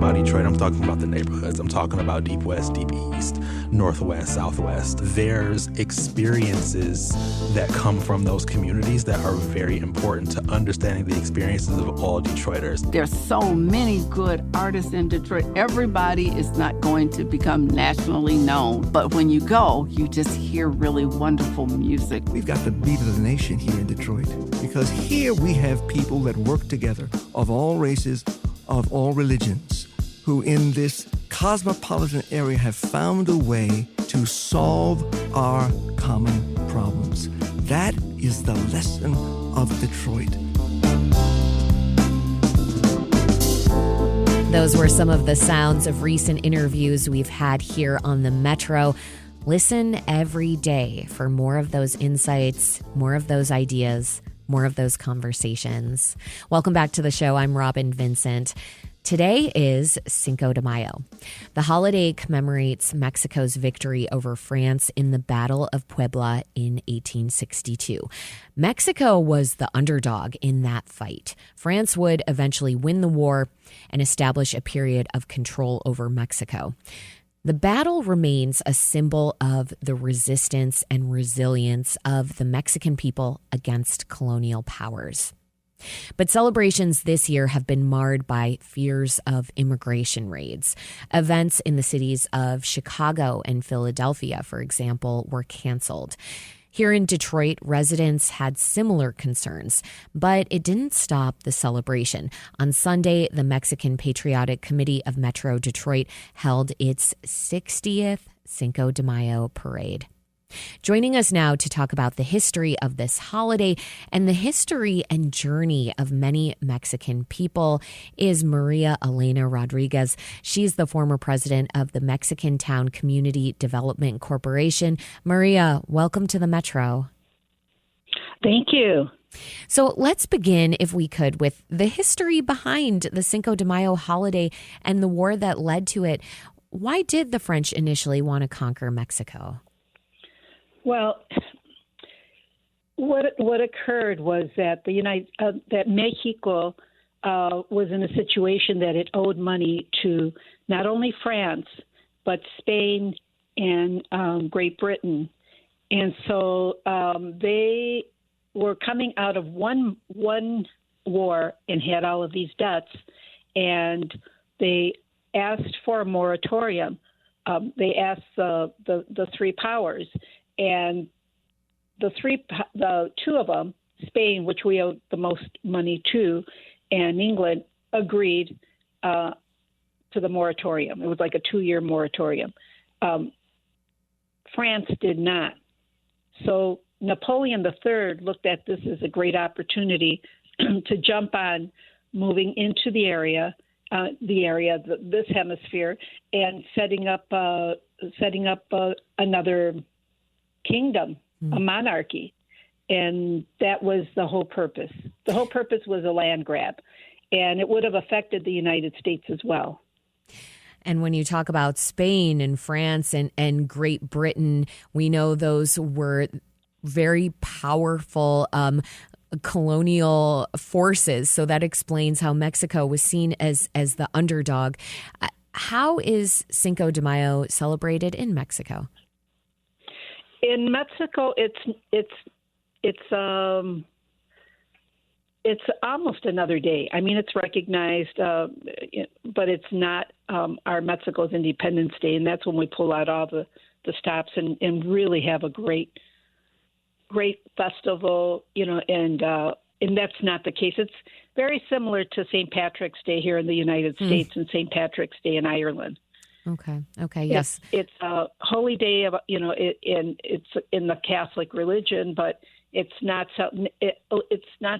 about Detroit, I'm talking about the neighborhoods. I'm talking about Deep West, Deep East, Northwest, Southwest. There's experiences that come from those communities that are very important to understanding the experiences of all Detroiters. There's so many good artists in Detroit. Everybody is not going to become nationally known, but when you go, you just hear really wonderful music. We've got the beat of the nation here in Detroit, because here we have people that work together of all races, of all religions, who in this cosmopolitan area have found a way to solve our common problems. That is the lesson of Detroit. Those were some of the sounds of recent interviews we've had here on the Metro. Listen every day for more of those insights, more of those ideas, more of those conversations. Welcome back to the show. I'm Robin Vincent. Today is Cinco de Mayo. The holiday commemorates Mexico's victory over France in the Battle of Puebla in 1862. Mexico was the underdog in that fight. France would eventually win the war and establish a period of control over Mexico. The battle remains a symbol of the resistance and resilience of the Mexican people against colonial powers. But celebrations this year have been marred by fears of immigration raids. Events in the cities of Chicago and Philadelphia, for example, were canceled. Here in Detroit, residents had similar concerns, but it didn't stop the celebration. On Sunday, the Mexican Patriotic Committee of Metro Detroit held its 60th Cinco de Mayo parade. Joining us now to talk about the history of this holiday and the history and journey of many Mexican people is Maria Elena Rodriguez. She's the former president of the Mexican Town Community Development Corporation. Maria, welcome to the Metro. Thank you. So let's begin, if we could, with the history behind the Cinco de Mayo holiday and the war that led to it. Why did the French initially want to conquer Mexico? Well, what occurred was that that Mexico was in a situation that it owed money to not only France but Spain and Great Britain, and so they were coming out of one war and had all of these debts, and they asked for a moratorium. They asked the three powers. And the two of them, Spain, which we owed the most money to, and England, agreed to the moratorium. It was like a 2-year moratorium. France did not. So Napoleon III looked at this as a great opportunity to jump on moving into this hemisphere, and setting up another kingdom, a monarchy. And that was the whole purpose. The whole purpose was a land grab, and it would have affected the United States as well. And when you talk about Spain and France and Great Britain, we know those were very powerful colonial forces. So that explains how Mexico was seen as the underdog. How is Cinco de Mayo celebrated in Mexico? In Mexico, it's almost another day. I mean, it's recognized, but it's not our Mexico's Independence Day, and that's when we pull out all the stops and really have a great festival, and that's not the case. It's very similar to St. Patrick's Day here in the United States and St. Patrick's Day in Ireland. Okay, yes. It's a holy day of, it's in the Catholic religion, but it's not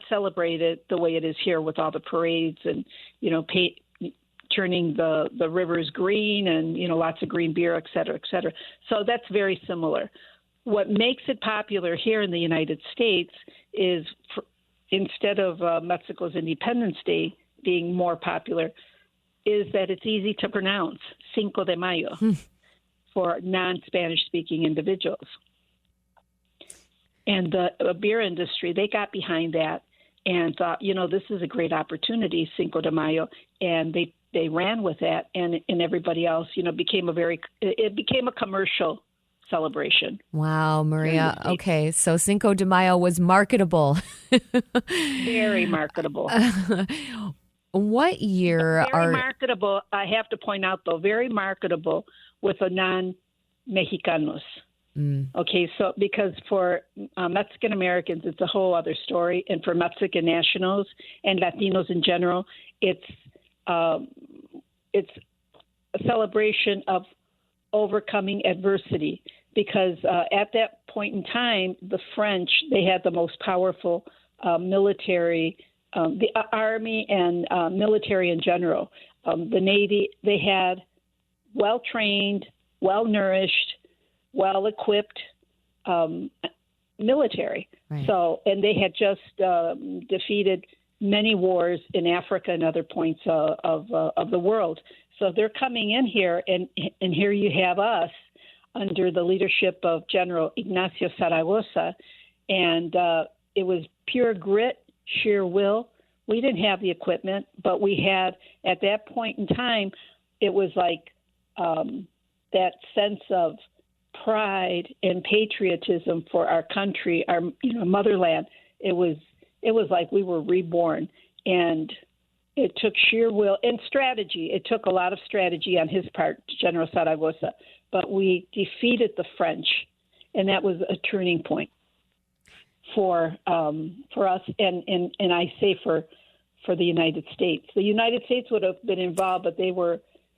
celebrated the way it is here with all the parades and, turning the rivers green and, lots of green beer, et cetera, et cetera. So that's very similar. What makes it popular here in the United States is instead of Mexico's Independence Day being more popular, is that it's easy to pronounce, Cinco de Mayo, for non-Spanish speaking individuals. And the beer industry, they got behind that and thought, this is a great opportunity, Cinco de Mayo, and they they ran with that, and everybody else, became it became a commercial celebration. Wow, Maria. Okay, so Cinco de Mayo was marketable. Very marketable. What year Very marketable. I have to point out, though, very marketable with the non-Mexicanos. Okay, so because for Mexican Americans, it's a whole other story, and for Mexican nationals and Latinos in general, it's a celebration of overcoming adversity. Because at that point in time, the French, they had the most powerful military, the army and military in general. The Navy, they had well-trained, well-nourished, well-equipped military. Right. So, and they had just defeated many wars in Africa and other points of the world. So they're coming in here, and here you have us under the leadership of General Ignacio Zaragoza, and it was pure grit, sheer will. We didn't have the equipment, but we had, at that point in time, it was like that sense of pride and patriotism for our country, our motherland. It was like we were reborn, and it took sheer will and strategy. It took a lot of strategy on his part, General Zaragoza, but we defeated the French, and that was a turning point for us, and I say for the United States. The United States would have been involved, but they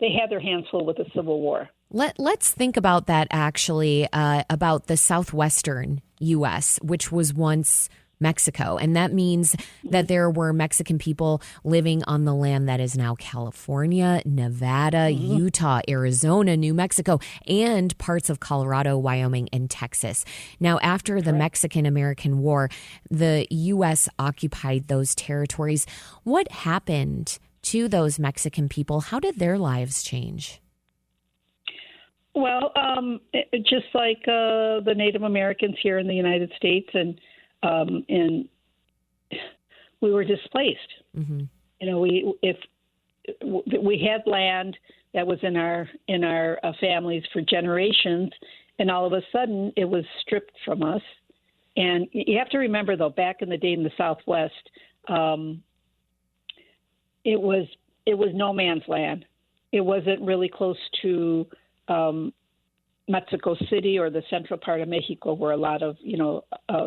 had their hands full with the Civil War. Let's think about that, actually, about the southwestern U.S., which was once Mexico. And that means that there were Mexican people living on the land that is now California, Nevada, Utah, Arizona, New Mexico, and parts of Colorado, Wyoming, and Texas. Now, after the Mexican-American War, the U.S. occupied those territories. What happened to those Mexican people? How did their lives change? Well, just like the Native Americans here in the United States, and we were displaced. Mm-hmm. We had land that was in our families for generations, and all of a sudden it was stripped from us. And you have to remember, though, back in the day in the Southwest, it was no man's land. It wasn't really close to Mexico City or the central part of Mexico, where a lot of,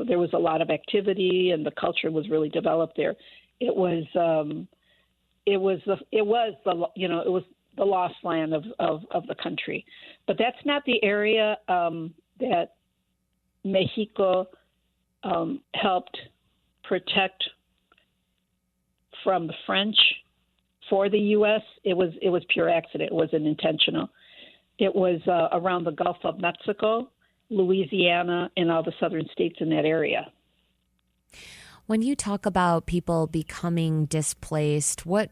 there was a lot of activity and the culture was really developed there. It was the lost land of the country. But that's not the area that Mexico helped protect from the French for the U.S. It was pure accident. It wasn't intentional. It was around the Gulf of Mexico, Louisiana, and all the southern states in that area. When you talk about people becoming displaced, what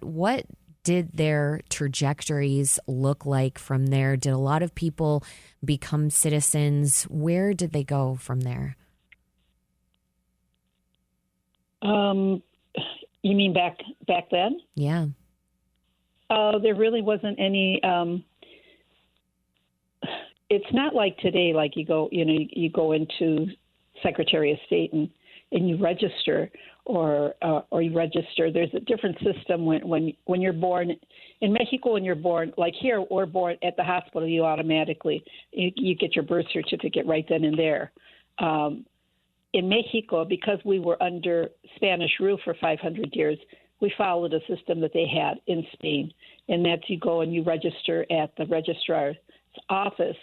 did their trajectories look like from there? Did a lot of people become citizens? Where did they go from there? You mean back then? Yeah. There really wasn't any. It's not like today. Like you go into Secretary of State and you register, or you register. There's a different system when you're born in Mexico. When you're born, like here, we're born at the hospital. You automatically you get your birth certificate right then and there. In Mexico, because we were under Spanish rule for 500 years, we followed a system that they had in Spain, and that's you go and you register at the registrar's office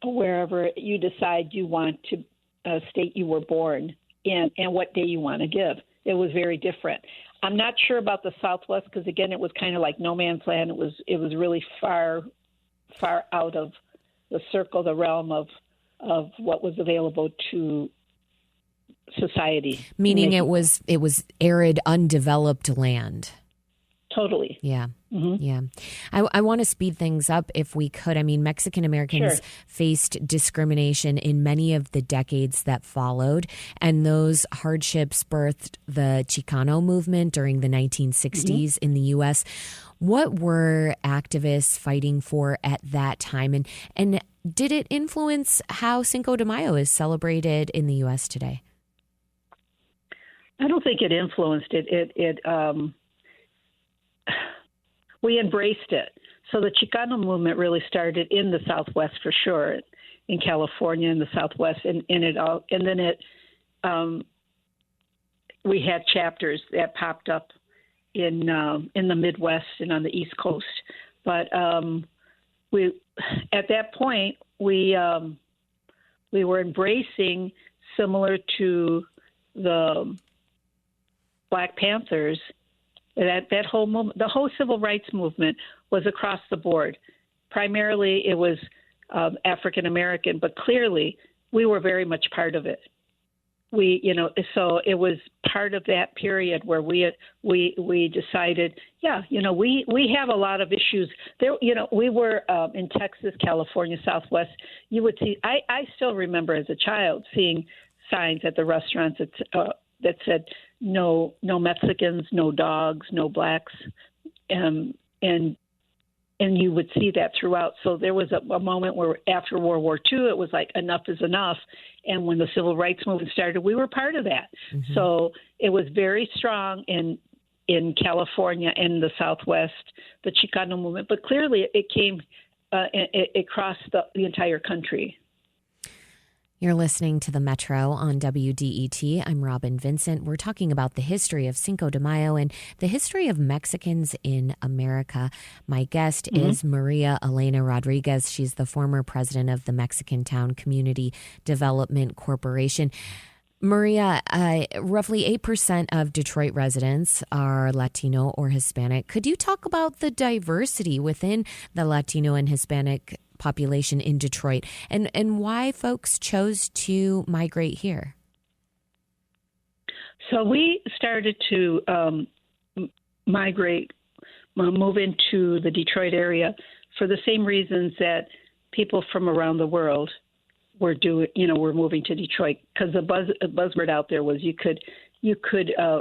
wherever you decide you want to state you were born and what day you want to give. It was very different. I'm not sure about the Southwest because, again, it was kind of like no man's land. It was really far out of the circle, the realm of what was available to society. Meaning it was arid, undeveloped land. Totally. Yeah. Mm-hmm. Yeah. I want to speed things up if we could. I mean, Mexican Americans faced discrimination in many of the decades that followed, and those hardships birthed the Chicano movement during the 1960s in the U.S. What were activists fighting for at that time? And did it influence how Cinco de Mayo is celebrated in the U.S. today? I don't think it influenced it. We embraced it. So the Chicano movement really started in the Southwest for sure, in California, in the Southwest, and then we had chapters that popped up in the Midwest and on the East Coast. But we at that point we were embracing, similar to the Black Panthers, that whole movement. The whole civil rights movement was across the board. Primarily, it was African American, but clearly we were very much part of it. So it was part of that period where we decided, we have a lot of issues there. We were in Texas, California, Southwest. You would see. I still remember as a child seeing signs at the restaurants that said no Mexicans, no dogs, no blacks, and you would see that throughout. So there was a moment where after World War II, it was like enough is enough. And when the civil rights movement started, we were part of that. Mm-hmm. So it was very strong in California and the Southwest, the Chicano movement. But clearly it came, it crossed the entire country. You're listening to The Metro on WDET. I'm Robin Vincent. We're talking about the history of Cinco de Mayo and the history of Mexicans in America. My guest is Maria Elena Rodriguez. She's the former president of the Mexican Town Community Development Corporation. Maria, roughly 8% of Detroit residents are Latino or Hispanic. Could you talk about the diversity within the Latino and Hispanic population in Detroit and why folks chose to migrate here? So we started to move into the Detroit area for the same reasons that people from around the world were moving to Detroit, because the buzzword out there was you could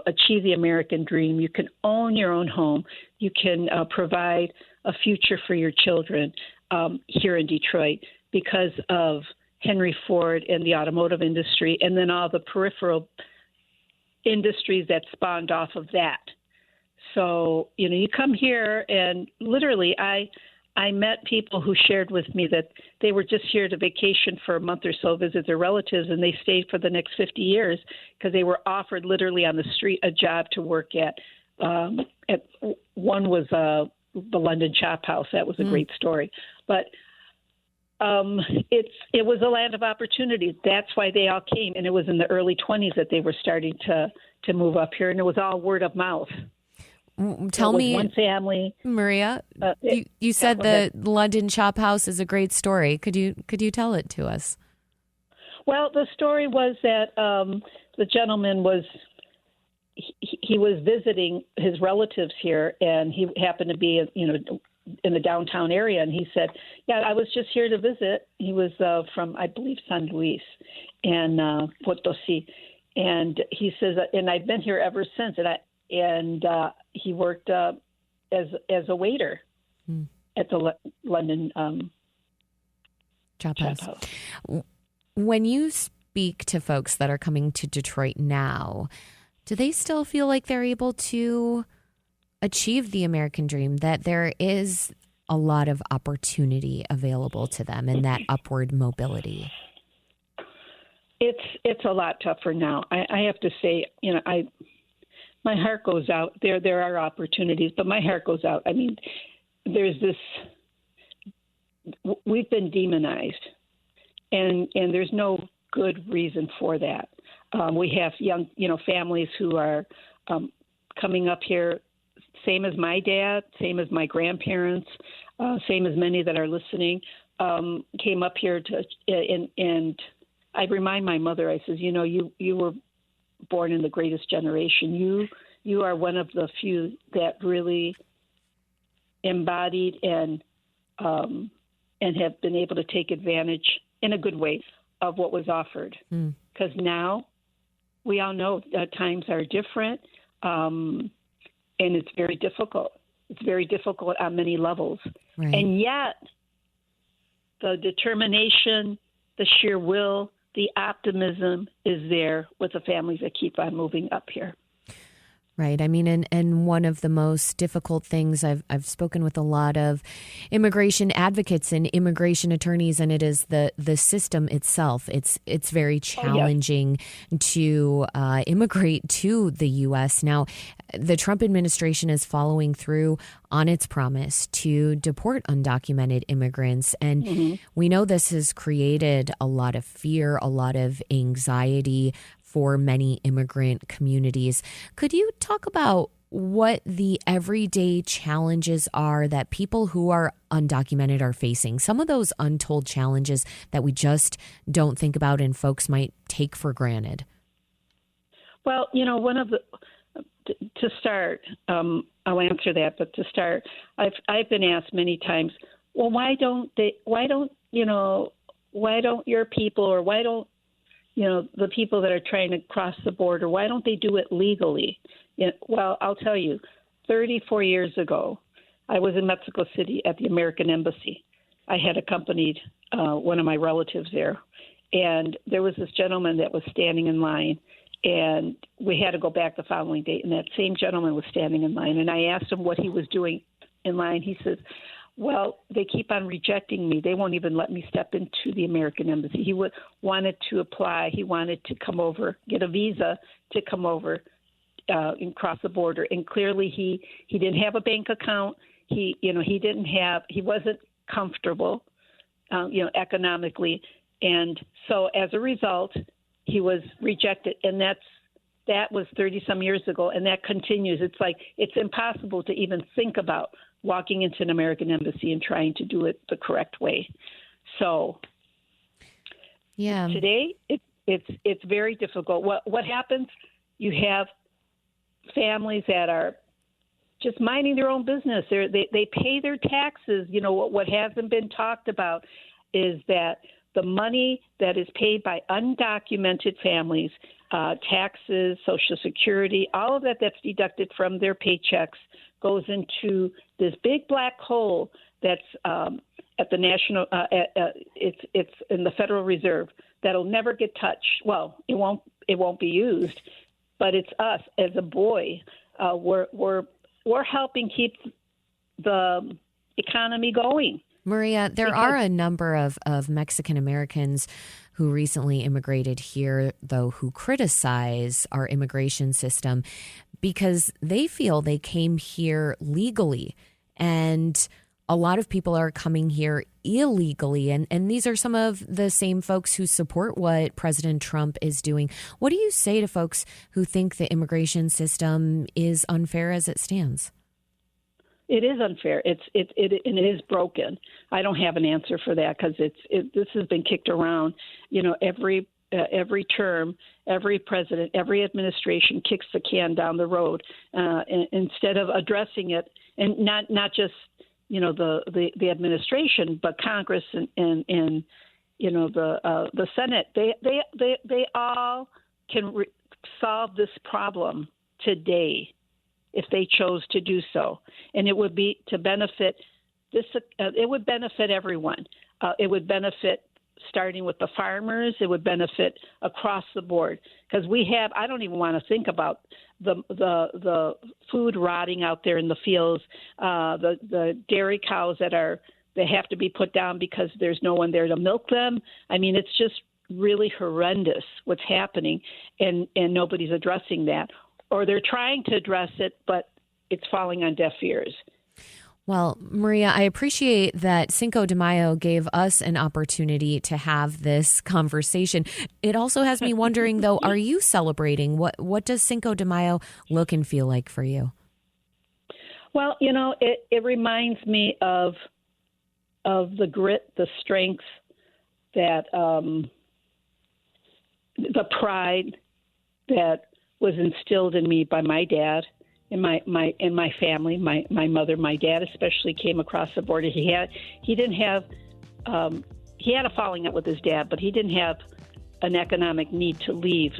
achieve the American dream. You can own your own home. You can provide a future for your children here in Detroit because of Henry Ford and the automotive industry, and then all the peripheral industries that spawned off of that. So, you come here and literally I met people who shared with me that they were just here to vacation for a month or so, visit their relatives, and they stayed for the next 50 years because they were offered literally on the street a job to work at one was the London Chop House. That was a great story. But it was a land of opportunity. That's why they all came. And it was in the early 20s that they were starting to move up here. And it was all word of mouth. Tell me, one family. Maria, you said the London Chop House is a great story. Could you tell it to us? Well, the story was that the gentleman he was visiting his relatives here, and he happened to be, in the downtown area. And he said, "Yeah, I was just here to visit." He was from, I believe, San Luis and Potosi, and he says, "And I've been here ever since." And he worked as a waiter at the London Chop House. When you speak to folks that are coming to Detroit now, do they still feel like they're able to achieve the American dream, that there is a lot of opportunity available to them and that upward mobility? It's a lot tougher now. I have to say, my heart goes out. There are opportunities, but my heart goes out. I mean, there's this. We've been demonized, and there's no good reason for that. We have young, families who are coming up here, same as my dad, same as my grandparents, same as many that are listening, came up here and I remind my mother, I says, you were born in the greatest generation. You are one of the few that really embodied and have been able to take advantage in a good way of what was offered. Because now we all know times are different, and it's very difficult. It's very difficult on many levels. Right. And yet, the determination, the sheer will, the optimism is there with the families that keep on moving up here. Right. I mean, and one of the most difficult things, I've spoken with a lot of immigration advocates and immigration attorneys, and it is the system itself. It's very challenging to immigrate to the U.S. Now, the Trump administration is following through on its promise to deport undocumented immigrants. And we know this has created a lot of fear, a lot of anxiety for many immigrant communities. Could you talk about what the everyday challenges are that people who are undocumented are facing? Some of those untold challenges that we just don't think about and folks might take for granted. Well, one of the to start, I'll answer that. But to start, I've been asked many times, well, why don't your people, or why don't the people that are trying to cross the border, why don't they do it legally? Well, I'll tell you, 34 years ago, I was in Mexico City at the American Embassy. I had accompanied one of my relatives there, and there was this gentleman that was standing in line, and we had to go back the following day, and that same gentleman was standing in line, and I asked him what he was doing in line. He says, well, they keep on rejecting me. They won't even let me step into the American Embassy. He wanted to apply. He wanted to come over, get a visa to come over and cross the border. And clearly he didn't have a bank account. He wasn't comfortable, economically. And so as a result, he was rejected. And that was 30 some years ago. And that continues. It's like, it's impossible to even think about walking into an American embassy and trying to do it the correct way. So today it's very difficult. What happens? You have families that are just minding their own business. They pay their taxes. What hasn't been talked about is that the money that is paid by undocumented families, taxes, Social Security, all of that's deducted from their paychecks, goes into this big black hole that's at the national. It's in the Federal Reserve that'll never get touched. Well, it won't be used, but it's us as a boy. We're helping keep the economy going. Maria, there are a number of Mexican Americans who recently immigrated here, though, who criticize our immigration system because they feel they came here legally, and a lot of people are coming here illegally. And these are some of the same folks who support what President Trump is doing. What do you say to folks who think the immigration system is unfair as it stands? It is unfair. It is broken. I don't have an answer for that because this has been kicked around. Every term, every president, every administration kicks the can down the road instead of addressing it, and not just the administration, but Congress and the Senate. They all can solve this problem today if they chose to do so, and it would be to benefit this. It would benefit everyone. It would benefit starting with the farmers. It would benefit across the board because we have. I don't even want to think about the food rotting out there in the fields. The dairy cows they have to be put down because there's no one there to milk them. I mean, it's just really horrendous what's happening, and nobody's addressing that. Or they're trying to address it, but it's falling on deaf ears. Well, Maria, I appreciate that Cinco de Mayo gave us an opportunity to have this conversation. It also has me wondering, though, are you celebrating? What does Cinco de Mayo look and feel like for you? Well, it reminds me of the grit, the strength, that the pride that was instilled in me by my dad and my family, my mother. My dad especially came across the border. He had a falling out with his dad, but he didn't have an economic need to leave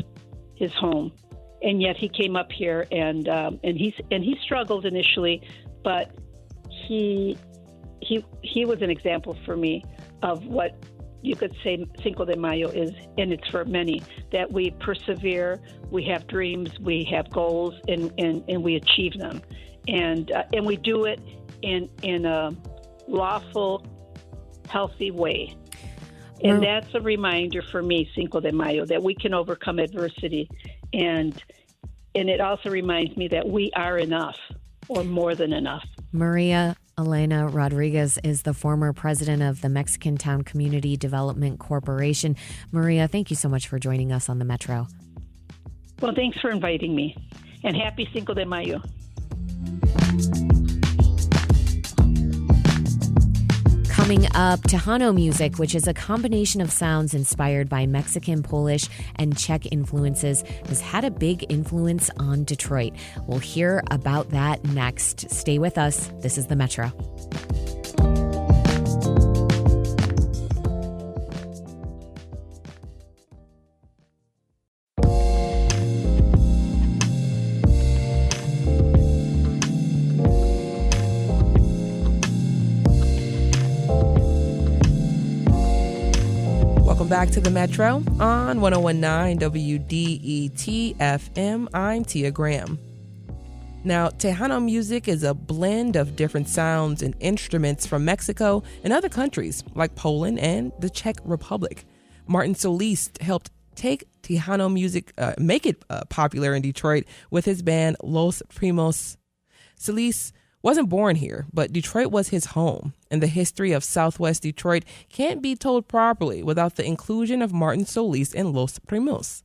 his home, and yet he came up here and he struggled initially, but he was an example for me of what you could say Cinco de Mayo is, and it's for many, that we persevere, we have dreams, we have goals, and we achieve them. And we do it in a lawful, healthy way. And that's a reminder for me, Cinco de Mayo, that we can overcome adversity. And it also reminds me that we are enough, or more than enough. Maria Elena Rodriguez is the former president of the Mexican Town Community Development Corporation. Maria, thank you so much for joining us on the Metro. Well, thanks for inviting me. And happy Cinco de Mayo. Coming up, Tejano music, which is a combination of sounds inspired by Mexican, Polish, and Czech influences, has had a big influence on Detroit. We'll hear about that next. Stay with us. This is the Metro. Back to the Metro on 1019 WDET FM. I'm Tia Graham. Now, Tejano music is a blend of different sounds and instruments from Mexico and other countries like Poland and the Czech Republic. Martin Solis helped take Tejano music, make it popular in Detroit with his band Los Primos. Solis wasn't born here, but Detroit was his home, and the history of Southwest Detroit can't be told properly without the inclusion of Martin Solis and Los Primos.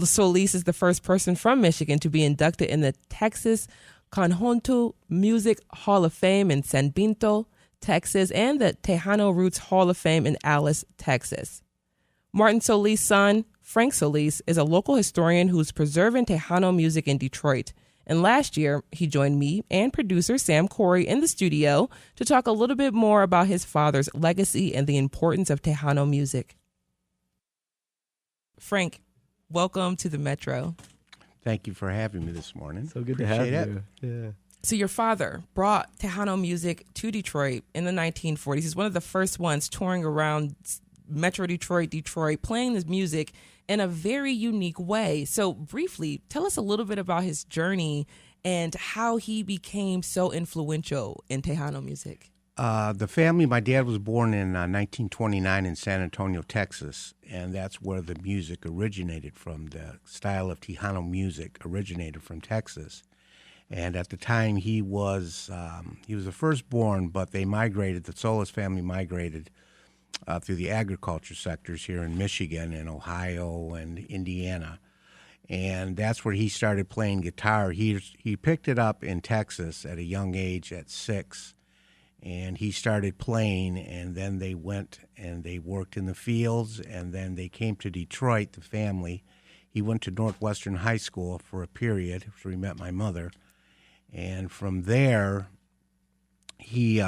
Solis is the first person from Michigan to be inducted in the Texas Conjunto Music Hall of Fame in San Benito, Texas, and the Tejano Roots Hall of Fame in Alice, Texas. Martin Solis' son, Frank Solis, is a local historian who's preserving Tejano music in Detroit. And last year, he joined me and producer Sam Corey in the studio to talk a little bit more about his father's legacy and the importance of Tejano music. Frank, welcome to the Metro. Thank you for having me this morning. So good to Appreciate have it. you. Yeah. So your father brought Tejano music to Detroit in the 1940s. He's one of the first ones touring around Metro Detroit, playing this music in a very unique way. So briefly, tell us a little bit about his journey and how he became so influential in Tejano music. The family, my dad was born in 1929 in San Antonio, Texas, and that's where the music originated from. The style of Tejano music originated from Texas. And at the time, he was the firstborn, but they migrated, the Solis family migrated through the agriculture sectors here in Michigan and Ohio and Indiana. And that's where he started playing guitar. He picked it up in Texas at a young age, at 6, and he started playing, and then they went and they worked in the fields, and then they came to Detroit, the family. He went to Northwestern High School for a period, so he met my mother. And from there, he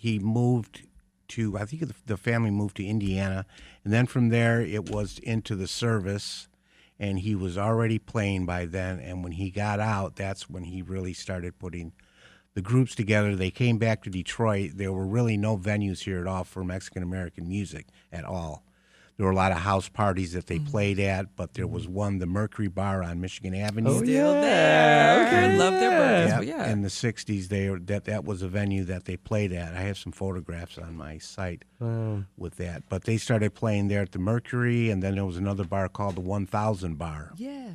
moved to, I think the family moved to Indiana, and then from there it was into the service, and he was already playing by then, and when he got out, that's when he really started putting the groups together. They came back to Detroit. There were really no venues here at all for Mexican-American music at all. There were a lot of house parties that they played at, but there was one, the Mercury Bar on Michigan Avenue. Still there. Okay. I love their burgers, but Yeah, in the 60s, that was a venue that they played at. I have some photographs on my site with that. But they started playing there at the Mercury, and then there was another bar called the 1000 Bar. Yeah.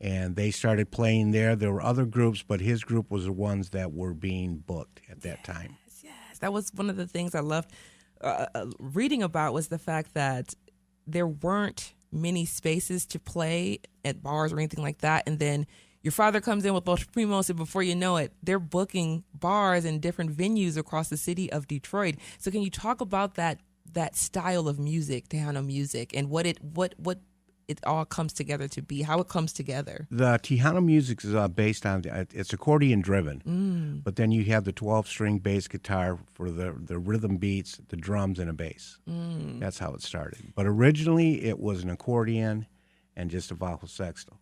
And they started playing there. There were other groups, but his group was the ones that were being booked at that time. Yes, that was one of the things I loved reading about, was the fact that there weren't many spaces to play at bars or anything like that. And then your father comes in with Los Primos, and before you know it, they're booking bars and different venues across the city of Detroit. So can you talk about that style of music, Tejano music, and what it all comes together to be, how it comes together? The Tejano music is based on, it's accordion driven, but then you have the 12-string bass guitar for the rhythm beats, the drums, and a bass. That's how it started. But originally it was an accordion and just a bajo sexto.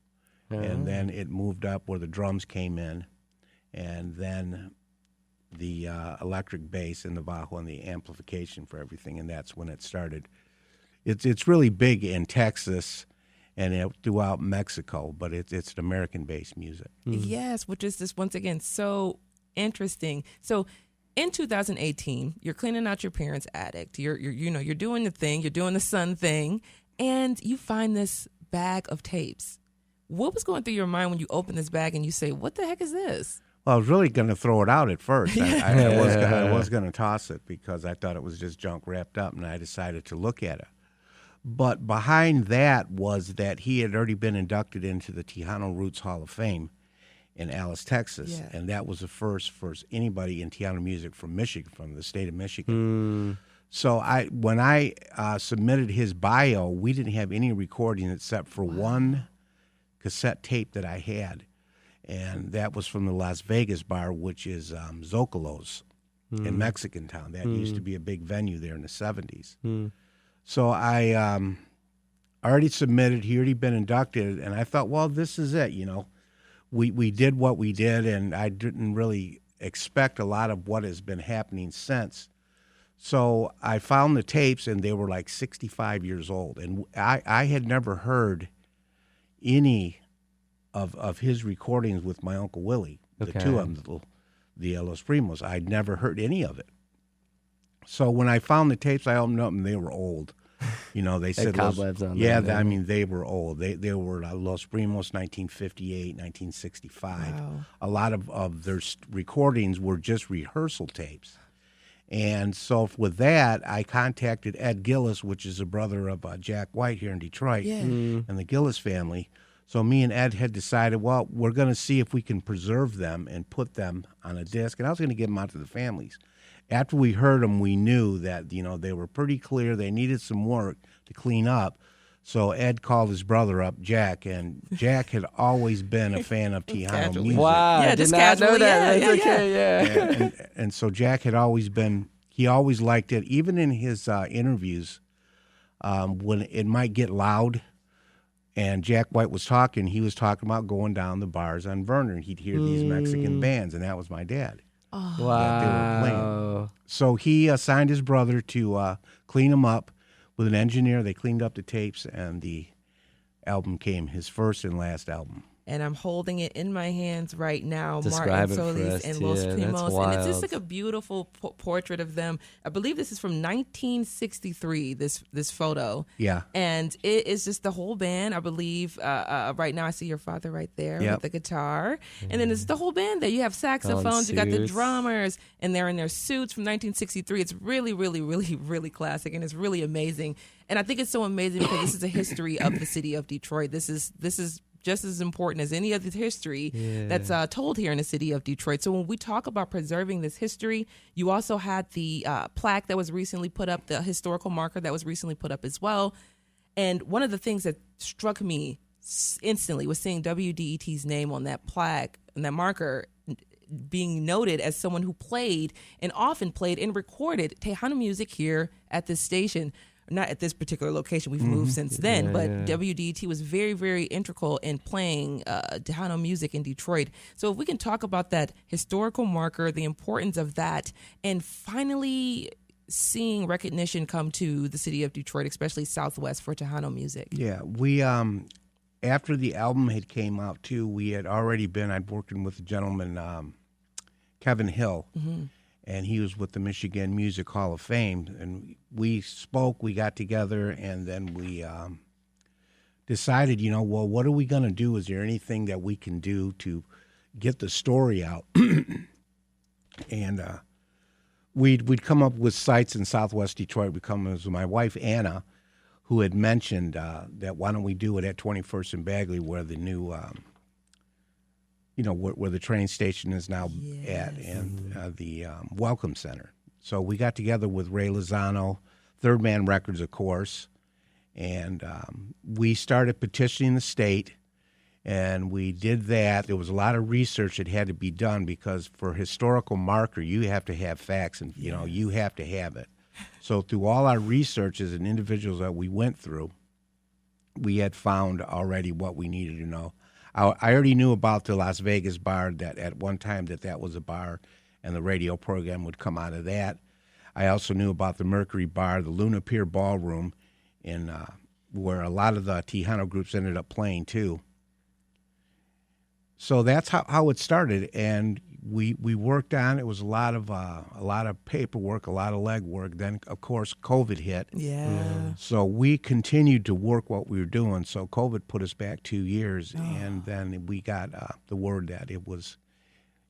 And then it moved up where the drums came in, and then the electric bass and the bajo and the amplification for everything, and that's when it started. It's really big in Texas and throughout Mexico, but it's an American-based music. Yes, which is just once again so interesting. So in 2018, you're cleaning out your parents' attic. You're doing the thing, you're doing the son thing, and you find this bag of tapes. What was going through your mind when you open this bag and you say, "What the heck is this?" Well, I was really going to throw it out at first. I was going to toss it because I thought it was just junk wrapped up, and I decided to look at it. But behind that was that he had already been inducted into the Tejano Roots Hall of Fame in Alice, Texas, and that was the first for anybody in Tejano music from Michigan, from the state of Michigan. So when I submitted his bio, we didn't have any recording except for one cassette tape that I had, and that was from the Las Vegas bar, which is Zocalo's in Mexican Town. That used to be a big venue there in the 70s. So I already submitted. He already been inducted, and I thought, well, this is it. We did what we did, and I didn't really expect a lot of what has been happening since. So I found the tapes, and they were like 65 years old, and I had never heard any of his recordings with my Uncle Willie, the two of them, the Los Primos. I'd never heard any of it. So when I found the tapes, I opened up, and they were old. They said cobwebs on them. Yeah, I mean, they were old. They were Los Primos, 1958, 1965. Wow. A lot of their recordings were just rehearsal tapes. And so with that, I contacted Ed Gillis, which is a brother of Jack White here in Detroit, and the Gillis family. So me and Ed had decided, well, we're going to see if we can preserve them and put them on a disc, and I was going to give them out to the families. After we heard them, we knew that, they were pretty clear. They needed some work to clean up. So Ed called his brother up, Jack, and Jack had always been a fan of Tejano music. Wow, Yeah, I did just not know casually, that. yeah, That's okay, yeah. And so Jack had always been, he always liked it. Even in his interviews, when it might get loud, and Jack White was talking, he was talking about going down the bars on Verner, and he'd hear these Mexican bands, and that was my dad. That they were playing. So he assigned his brother to clean them up with an engineer. They cleaned up the tapes, and the album came, his first and last album. And I'm holding it in my hands right now. Describe Martin it for Solis us, and Los yeah, that's Primos. And it's wild. just like a beautiful portrait of them. I believe this is from 1963, this photo. Yeah. And it is just the whole band, I believe. Right now I see your father right there with the guitar. And then it's the whole band there. You have saxophones, you got the suits. drummers, and they're in their suits from 1963. It's really, really, really, really classic, and it's really amazing. And I think it's so amazing because this is a history of the city of Detroit. This is just as important as any other history that's told here in the city of Detroit. So when we talk about preserving this history, you also had the plaque that was recently put up, the historical marker that was recently put up as well. And one of the things that struck me instantly was seeing WDET's name on that plaque and that marker being noted as someone who played and often played and recorded Tejano music here at this station. Not at this particular location. We've moved since then, but WDET was very, very integral in playing Tejano music in Detroit. So if we can talk about that historical marker, the importance of that, and finally seeing recognition come to the city of Detroit, especially Southwest, for Tejano music. Yeah, we after the album had came out too, we had already been. I'd working with a gentleman, Kevin Hill. And he was with the Michigan Music Hall of Fame. And we spoke, we got together, and then we decided, well, what are we going to do? Is there anything that we can do to get the story out? And we'd come up with sites in Southwest Detroit. It was my wife, Anna, who had mentioned that why don't we do it at 21st and Bagley, where the new... where the train station is now at, and the Welcome Center. So we got together with Ray Lozano, Third Man Records, of course, and we started petitioning the state, and we did that. There was a lot of research that had to be done because for historical marker, you have to have facts, and you have to have it. So through all our research as an individuals that we went through, we had found already what we needed to know. I already knew about the Las Vegas bar, that at one time that was a bar, and the radio program would come out of that. I also knew about the Mercury Bar, the Luna Pier Ballroom, in where a lot of the Tejano groups ended up playing too. So that's how it started, and we worked on it. It was a lot of paperwork, a lot of legwork. Then of course COVID hit. Yeah. So we continued to work what we were doing. So COVID put us back 2 years, and then we got the word that it was,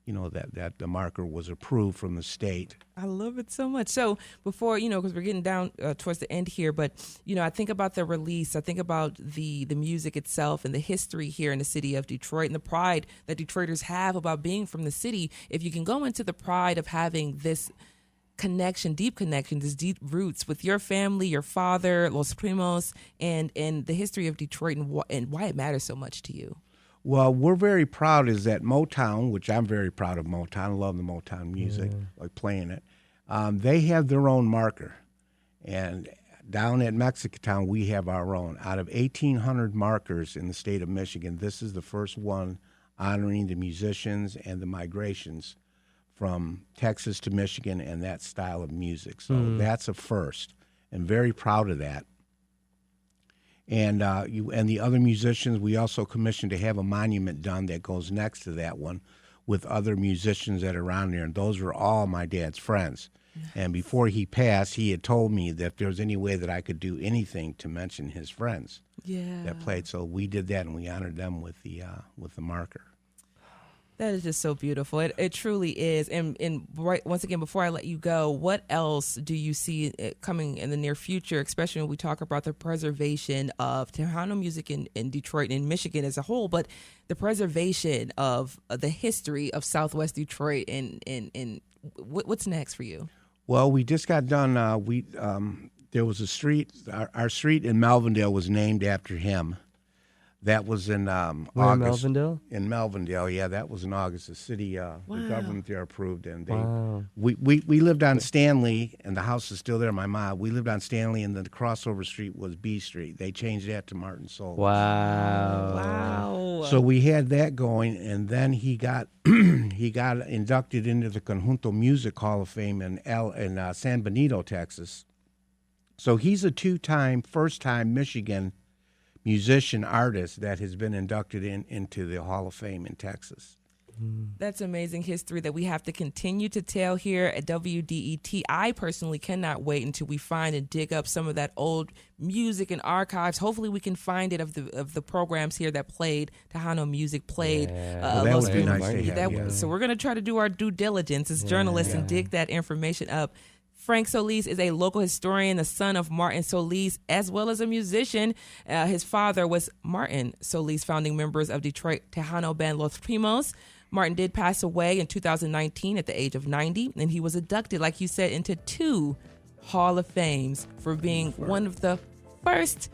that the marker was approved from the state. I love it so much. So before, because we're getting down towards the end here, but, I think about the release. I think about the music itself and the history here in the city of Detroit and the pride that Detroiters have about being from the city. If you can go into the pride of having this connection, deep connection, these deep roots with your family, your father, Los Primos, and the history of Detroit and why it matters so much to you. Well, we're very proud is that Motown, which I'm very proud of Motown. I love the Motown music, like playing it. They have their own marker. And down at Mexicatown, we have our own. Out of 1,800 markers in the state of Michigan, this is the first one honoring the musicians and the migrations from Texas to Michigan and that style of music. So that's a first, and very proud of that. And and the other musicians, we also commissioned to have a monument done that goes next to that one with other musicians that are around there. And those are all my dad's friends. And before he passed, he had told me that if there was any way that I could do anything to mention his friends that played. So we did that, and we honored them with the marker. That is just so beautiful. It truly is. And right, once again, before I let you go, what else do you see coming in the near future, especially when we talk about the preservation of Tejano music in Detroit and Michigan as a whole, but the preservation of the history of Southwest Detroit and what's next for you? Well, we just got done. There was a street, our street in Melvindale was named after him. That was in August. In Melvindale? In Melvindale, yeah, that was in August. The city, the government there approved, and we lived on Stanley, and the house is still there. My mom, we lived on Stanley, and then the crossover street was B Street. They changed that to Martin Solis. Wow! So we had that going, and then he got inducted into the Conjunto Music Hall of Fame in San Benito, Texas. So he's a first-time Michigan musician artist that has been inducted into the Hall of Fame in Texas. That's amazing history that we have to continue to tell here at WDET. I personally cannot wait until we find and dig up some of that old music and archives. Hopefully we can find it of the programs here that played, Tejano music played. Well, that would be nice to have, So we're going to try to do our due diligence as journalists and dig that information up. Frank Solis is a local historian, the son of Martin Solis, as well as a musician. His father was Martin Solis, founding members of Detroit Tejano band Los Primos. Martin did pass away in 2019 at the age of 90, and he was inducted, like you said, into 2 Hall of Fames for being one of the first,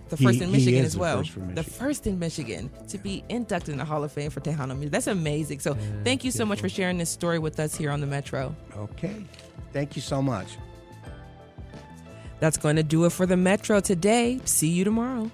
first in Michigan as well. The first in Michigan to be inducted in the Hall of Fame for Tejano music. That's amazing. So thank you so much for sharing this story with us here on the Metro. Okay. Thank you so much. That's going to do it for the Metro today. See you tomorrow.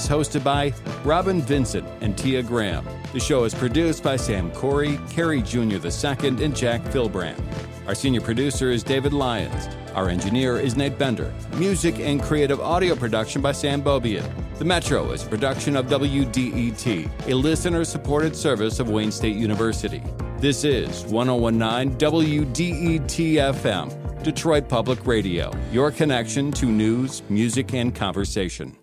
Hosted by Robin Vincent and Tia Graham. The show is produced by Sam Corey, Kerry Jr. II, and Jack Philbrand. Our senior producer is David Lyons. Our engineer is Nate Bender. Music and creative audio production by Sam Bobian. The Metro is a production of WDET, a listener-supported service of Wayne State University. This is 1019 WDET-FM, Detroit Public Radio, your connection to news, music, and conversation.